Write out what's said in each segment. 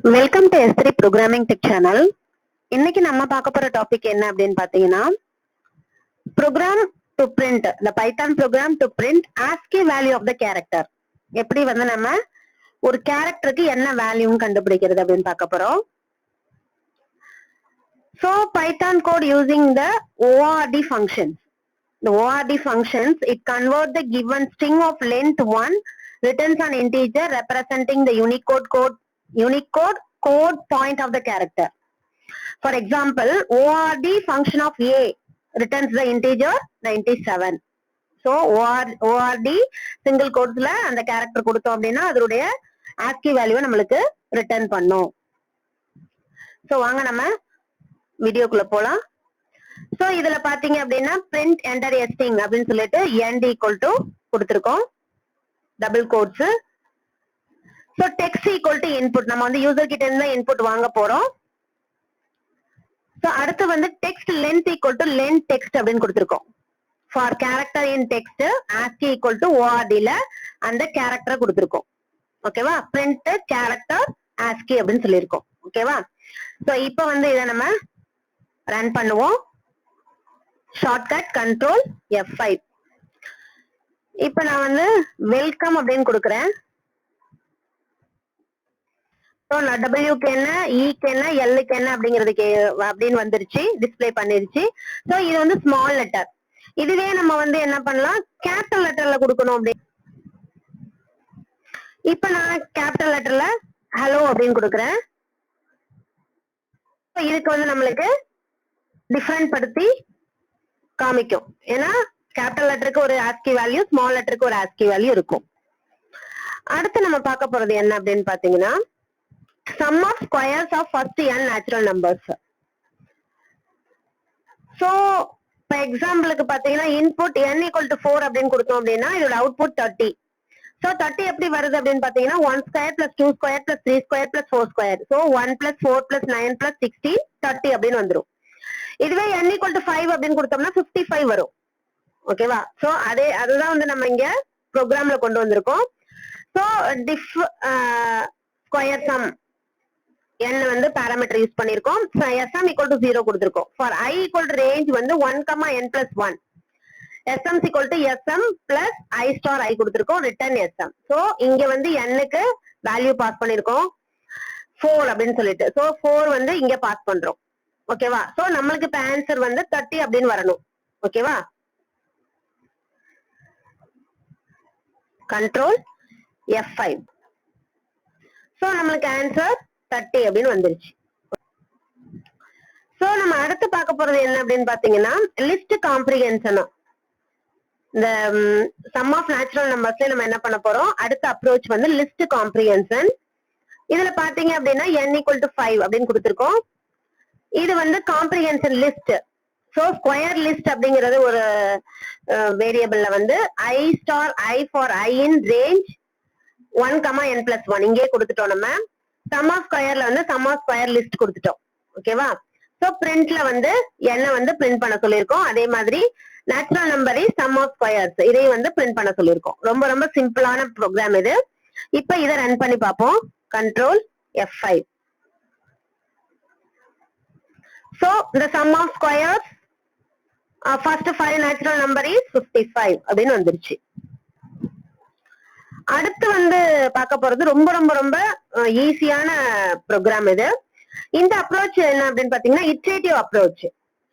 Welcome to S3 Programming Tech Channel. இன்னைக்கு நம்ம பார்க்க போற டாபிக் என்ன அப்படின்னு பாத்தீங்கன்னா program to print the Python program to print ASCII value of the character. எப்படி வந்து நம்ம ஒரு கேரக்டருக்கு என்ன வேல்யூ கண்டுபிடிக்கிறது அப்படின்னு பார்க்க போறோம். So Python code using the ORD functions. The ORD functions, it converts the given string of length 1, returns an integer representing the Unicode code point of the character. For example, ORD function of A returns the integer 97. So ORD single quotes la and the character கொடுத்தோம் அப்படின்னா அதனுடைய ASCII value நம்மளுக்கு return பண்ணும். So வாங்க நம்ம வீடியோக்குள்ள போலாம். So இதுல பாத்தீங்க அப்படின்னா print enter a string அப்படின்னு சொல்லிட்டு end equal to கொடுத்திருக்கோம் double quotes. So text equal to input, நம்ம வந்து user கிட்ட இருந்து input வாங்க போறோம். So அடுத்து வந்து text length equal to length text அப்படின்னு கொடுத்திருக்கோம். For character in text ASCII equal to ORD ல அந்த character கொடுத்திருக்கோம். ஓகேவா? print character ASCII அப்படின்னு சொல்லியிருக்கோம். ஓகேவா? So இப்போ வந்து இதை நம்ம ரன் பண்ணுவோம். Shortcut control F5. இப்போ நான் வந்து வெல்கம் அப்படின்னு கொடுக்குறேன். ஸோ நான் டபிள்யூக்கு என்ன, இக்கு என்ன, எல்லுக்கு என்ன அப்படிங்கிறதுக்கு அப்படின்னு வந்துருச்சு, டிஸ்பிளே பண்ணிருச்சு. ஸோ இது வந்து ஸ்மால் லெட்டர். இதுவே நம்ம வந்து என்ன பண்ணலாம், கேபிட்டல் லெட்டர்ல கொடுக்கணும் அப்படின்னு. இப்போ நான் கேபிட்டல் லெட்டர்ல ஹலோ அப்படின்னு கொடுக்குறேன். இதுக்கு வந்து நம்மளுக்கு டிஃபரெண்ட் படுத்தி காமிக்கும். ஏன்னா கேபிட்டல் லெட்டருக்கு ஒரு ASCII வேல்யூ, ஸ்மால் லெட்டருக்கு ஒரு ASCII வேல்யூ இருக்கும். அடுத்து நம்ம பார்க்க போறது என்ன அப்படின்னு பாத்தீங்கன்னா sum of squares of first n natural numbers. So இப்போ எக்ஸாம்பிளுக்கு பாத்தீங்கன்னா இன்புட் n equal to 4 அப்படின்னு கொடுத்தோம் அப்படின்னா இதோட அவுட்புட் 30. So 30 எப்படி வருது அப்படின்னு பாத்தீங்கன்னா 1 square plus 2 square plus 3 square plus 4 square. So 1 plus 4 plus 9 plus 16 30 அப்படின்னு வந்துரும். இதுவே n equal to 5 அப்படின்னு கொடுத்தோம்னா 55 வரும். ஓகேவா? சோ அதுதான் வந்து நம்ம இங்க ப்ரோக்ராம்ல கொண்டு வந்திருக்கோம். சோ ஸ்கொயர் சம் n வந்து பாராமீட்டர் யூஸ் பண்ணிருக்கோம். sm equal to 0 கொடுத்திருக்கோம். for I equal to range வந்து 1, n plus 1. sm equal to sm plus I star I கொடுத்திருக்கோம். return sm. சோ இங்க வந்து n க்கு வேல்யூ பாஸ் பண்ணிருக்கோம் 4 அப்படின்னு சொல்லிட்டு. சோ 4 வந்து இங்க பாஸ் பண்றோம். ஓகேவா? சோ நம்மளுக்கு இப்ப ஆன்சர் வந்து 30 அப்படின்னு வரணும். ஓகேவா? Control F5. சோ நம்மளுக்கு ஆன்சர் 30 அப்படின்னு வந்துருச்சு. சோ நம்ம அடுத்து பார்க்க போறது என்ன அப்படின்னு பாத்தீங்கன்னா லிஸ்ட் காம்ப்ரிஹென்ஷன். இந்த சம் ஆஃப் நேச்சுரல் நம்பர்ஸ்ல நம்ம என்ன பண்ண போறோம், அடுத்த அப்ரோச் வந்து லிஸ்ட் காம்ப்ரிஹென்ஷன். இதுல பாத்தீங்க அப்படின்னா n equal to 5 அப்படின்னு கொடுத்திருக்கோம். இது வந்து comprehension list. So square list அப்படிங்கிறது ஒரு வேரியபிள்ல வந்து I star I for I in range 1, n plus 1 இங்கே கொடுத்துட்டோம். நம்ம சம் ஆஃப் ஸ்கொயர்ல வந்து சம் ஆஃப் ஸ்கொயர் லிஸ்ட் கொடுத்துட்டோம். ஓகேவா? சோ பிரிண்ட்ல வந்து என்ன வந்து பிரிண்ட் பண்ண சொல்லியிருக்கோம். அதே மாதிரி natural number is sum of squares இதையும் வந்து பிரிண்ட் பண்ண சொல்லியிருக்கோம். ரொம்ப ரொம்ப சிம்பிளான ப்ரோக்ராம் இது. இப்ப இதை ரன் பண்ணி பார்ப்போம். Control F5. So the sum of squares first 5 natural number is 55 அப்படின்னு வந்துருச்சு. அடுத்து வந்து பார்க்க போறது ரொம்ப ரொம்ப ரொம்ப ஈஸியான ப்ரோக்ராம் இது. இந்த அப்ரோச் என்ன அப்படின்னு பாத்தீங்கன்னா iterative approach.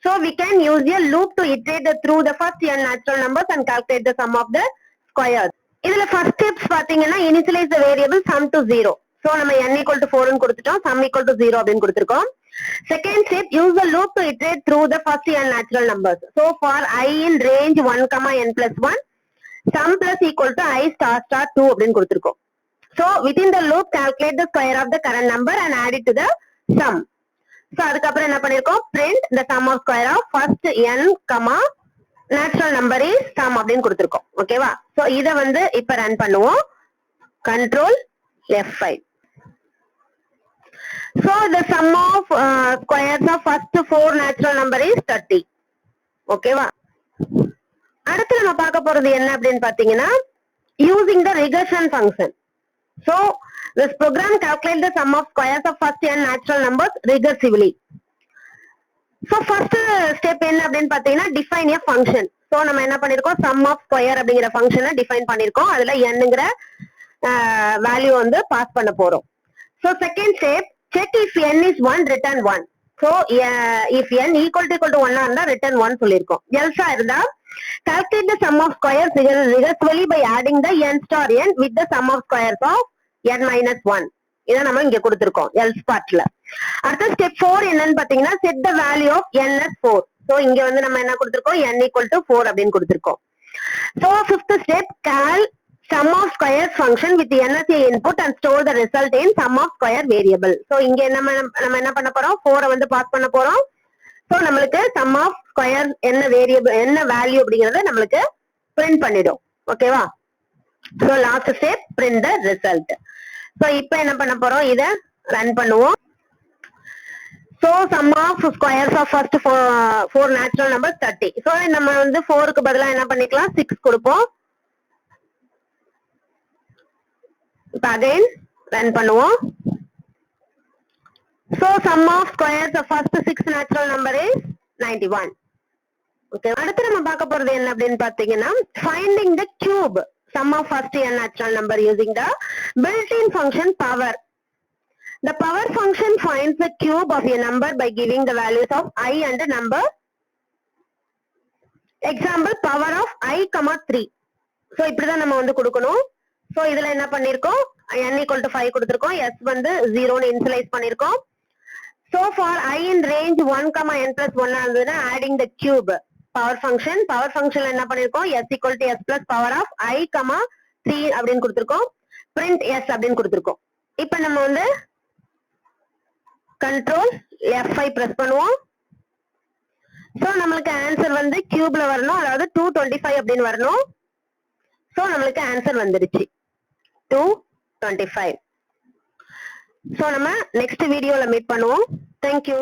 So we can use a loop to iterate through the first n natural numbers and calculate the sum of the squares. இதுல first steps பாத்தீங்கன்னா initialize the variable sum to 0. So நம்ம n equal to 4 ன்னு கொடுத்துட்டோம், sum equal to 0 அப்படின்னு கொடுத்திருக்கோம். Second step, use the loop to iterate through the first n natural numbers. So for I in range 1, n plus 1, sum plus equal to I star star 2 அப்படின்னு கொடுத்திருக்கோம். So within the loop, calculate the square of the current number and add it to the sum. So அதுக்கப்புறம் என்ன பண்ணிருக்கோம், print the sum of square of first n, natural number is sum அப்படின்னு கொடுத்திருக்கோம். ஓகேவா? So இத வந்து இப்ப run பண்ணுவோம். Control F5. So the sum of squares of first 4 natural number is 30. ஓகேவா? அடுத்து நம்ம பார்க்க போறது என்ன அப்படின்னு பாத்தீங்கன்னா using the regression function. So this program calculates the sum of squares of first n natural numbers recursively. So first step என்ன அப்படின்னு பாத்தீங்கன்னா define a function. So நம்ம என்ன பண்ணிருக்கோம் sum of square அப்படிங்கிற ஃபங்க்ஷனை டிஃபைன் பண்ணிருக்கோம். அதுல nங்கிற வேல்யூ வந்து பாஸ் பண்ண போறோம். So second step, check if n is 1 return 1. So if n equal to 1 இருந்தா return 1 சொல்லிருக்கோம். else இருந்தா calculate the sum of squares recursively by adding the n star n with the sum of squares of n minus 1. இத நம்ம இங்க கொடுத்திருக்கோம் else partல. அடுத்த step 4 என்னன்னு பாத்தீங்கன்னா set the value of n as 4. So இங்க வந்து நம்ம என்ன கொடுத்திருக்கோம் n equal to 4 அப்படின்னு கொடுத்திருக்கோம். So fifth step, cal sum of squares function with the n as a input and store the result in sum of square variable. So இங்க நம்ம என்ன பண்ண போறோம் 4 வந்து பாஸ் பண்ண போறோம். So நம்மளுக்கு sum of square என்ன வேரியபிள் என்ன வேல்யூ அப்படிங்கறத நம்மளுக்கு print பண்ணிடும். ஓகேவா? So last step, print the result. So இப்போ என்ன பண்ண போறோம் இத ரன் பண்ணுவோம். So sum of squares of first four natural numbers 30. So நம்ம வந்து 4 க்கு பதிலா என்ன பண்ணிக்கலாம் 6 கொடுப்போம். இப்போ again run பண்ணுவோம். So sum of squares of first 6 natural number is 91. Okay, அடுத்து நம்ம பார்க்க போறது என்ன அப்படின்னு பாத்தீங்கன்னா finding the cube sum of first n natural number using the built-in function power. The power function finds the cube of a number by giving the values of I and the number. Example, power of I, 3. So இப்படிதான் நம்ம வந்து கொடுக்கணும். So இதுல என்ன பண்ணிருக்கோம் n equal to 5 கொடுத்திருக்கோம். s வந்து 0 னு இனிஷியலைஸ் பண்ணிருக்கோம். So for I in range 1, n plus 1 இருந்ததுன்னா adding the cube power function என்ன பண்ணிருக்கோம் s equal to s plus power of I, 3 அப்படின்னு கொடுத்திருக்கோம். print s அப்படின்னு கொடுத்திருக்கோம். இப்போ நம்ம வந்து control F5 press பண்ணுவோம். So நம்மளுக்கு ஆன்சர் வந்து கியூப்ல வரணும், அதாவது 225 அப்படின்னு வரணும். So நம்மளுக்கு ஆன்சர் வந்துருச்சு 225. So நம்ம நெக்ஸ்ட் வீடியோல மீட் பண்ணுவோம். Thank you.